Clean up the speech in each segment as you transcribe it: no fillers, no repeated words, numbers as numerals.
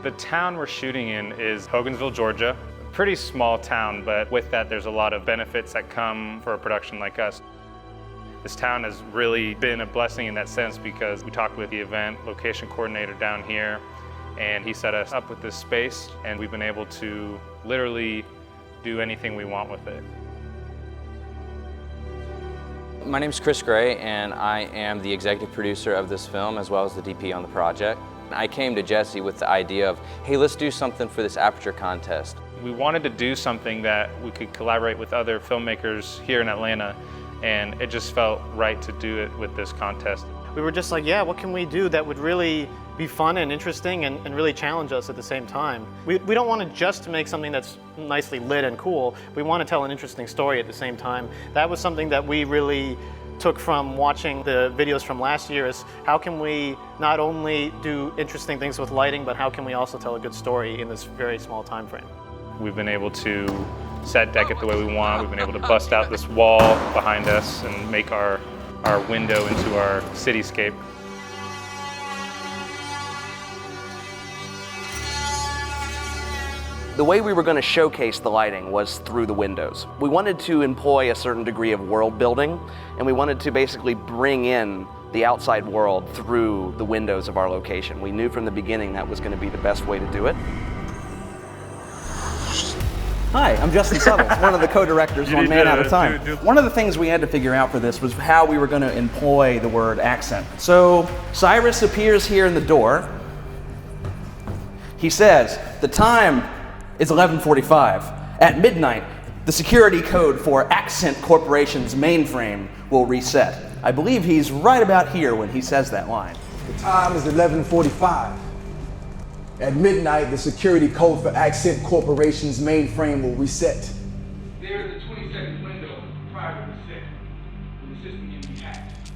The town we're shooting in is Hogansville, Georgia. A pretty small town, but with that there's a lot of benefits that come for a production like us. This town has really been a blessing in that sense because we talked with the event location coordinator down here and he set us up with this space and we've been able to literally do anything we want with it. My name is Chris Gray and I am the executive producer of this film as well as the DP on the project. I came to Jesse with the idea of, hey, let's do something for this Aputure contest. We wanted to do something that we could collaborate with other filmmakers here in Atlanta, and it just felt right to do it with this contest. We were just like, yeah, what can we do that would really be fun and interesting and really challenge us at the same time? We don't want to just make something that's nicely lit and cool. We want to tell an interesting story at the same time. That was something that we really took from watching the videos from last year, is how can we not only do interesting things with lighting, but how can we also tell a good story in this very small time frame? We've been able to set deck it the way we want. We've been able to bust out this wall behind us and make our window into our cityscape. The way we were going to showcase the lighting was through the windows. We wanted to employ a certain degree of world building, and we wanted to basically bring in the outside world through the windows of our location. We knew from the beginning that was going to be the best way to do it. Hi, I'm Justin Suttles, one of the co-directors on Man Out of Time. One of the things we had to figure out for this was how we were going to employ the word accent. So Cyrus appears here in the door. He says, the time is 11:45. At midnight, the security code for Accent Corporation's mainframe will reset. I believe he's right about here when he says that line. The time is 11:45. At midnight, the security code for Accent Corporation's mainframe will reset. There is a 20-second window prior to reset when the system can be hacked.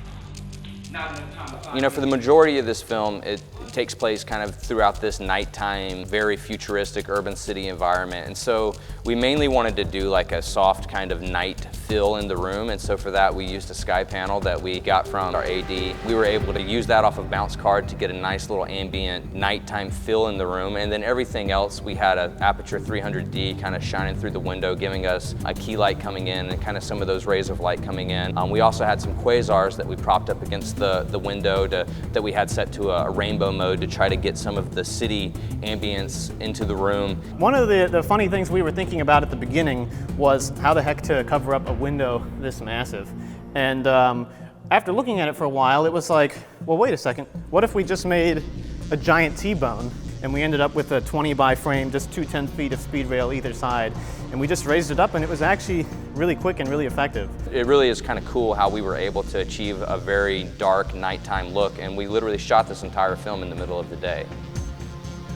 Not enough time to find. You know, for the majority of this film, it takes place kind of throughout this nighttime, very futuristic urban city environment. And so we mainly wanted to do like a soft kind of night feel in the room. And so for that, we used a sky panel that we got from our AD. We were able to use that off of bounce card to get a nice little ambient nighttime feel in the room. And then everything else, we had an Aputure 300D kind of shining through the window, giving us a key light coming in and kind of some of those rays of light coming in. We also had some quasars that we propped up against the window that we had set to a rainbow mode to try to get some of the city ambience into the room. One of the funny things we were thinking about at the beginning was how the heck to cover up a window this massive. And after looking at it for a while, it was like, well, wait a second, what if we just made a giant T-bone? And we ended up with a 20 by frame, just 2 10 feet of speed rail either side. And we just raised it up and it was actually really quick and really effective. It really is kind of cool how we were able to achieve a very dark nighttime look, and we literally shot this entire film in the middle of the day.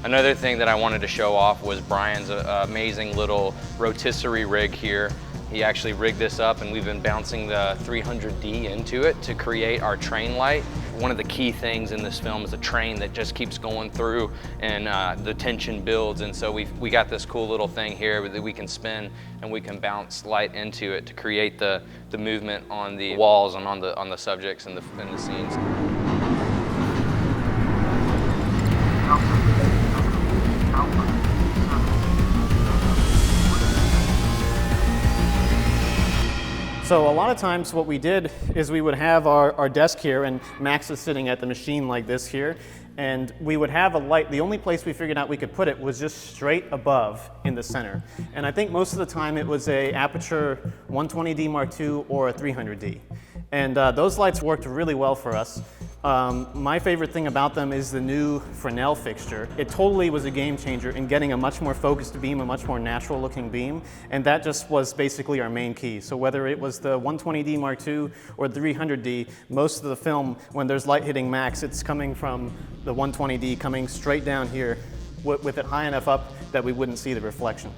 Another thing that I wanted to show off was Brian's amazing little rotisserie rig here. He actually rigged this up and we've been bouncing the 300D into it to create our train light. One of the key things in this film is a train that just keeps going through and the tension builds, and so we got this cool little thing here that we can spin and we can bounce light into it to create the movement on the walls and on the subjects and the scenes. So a lot of times what we did is we would have our desk here, and Max is sitting at the machine like this here, and we would have a light. The only place we figured out we could put it was just straight above in the center. And I think most of the time it was a Aputure 120D Mark II or a 300D. And those lights worked really well for us. My favorite thing about them is the new Fresnel fixture. It totally was a game changer in getting a much more focused beam, a much more natural looking beam, and that just was basically our main key. So whether it was the 120D Mark II or the 300D, most of the film, when there's light hitting Max, it's coming from the 120D coming straight down here with it high enough up that we wouldn't see the reflection.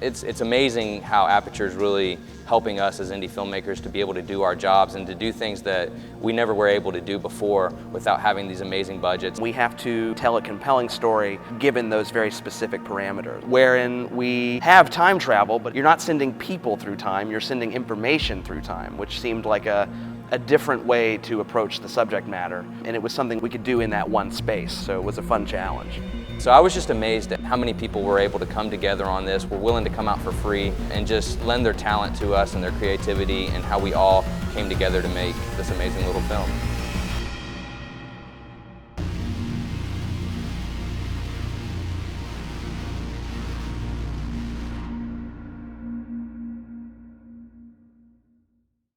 It's amazing how Aputure is really helping us as indie filmmakers to be able to do our jobs and to do things that we never were able to do before without having these amazing budgets. We have to tell a compelling story given those very specific parameters, wherein we have time travel, but you're not sending people through time, you're sending information through time, which seemed like a a different way to approach the subject matter, and it was something we could do in that one space, so it was a fun challenge. So I was just amazed at how many people were able to come together on this, were willing to come out for free and just lend their talent to us and their creativity, and how we all came together to make this amazing little film.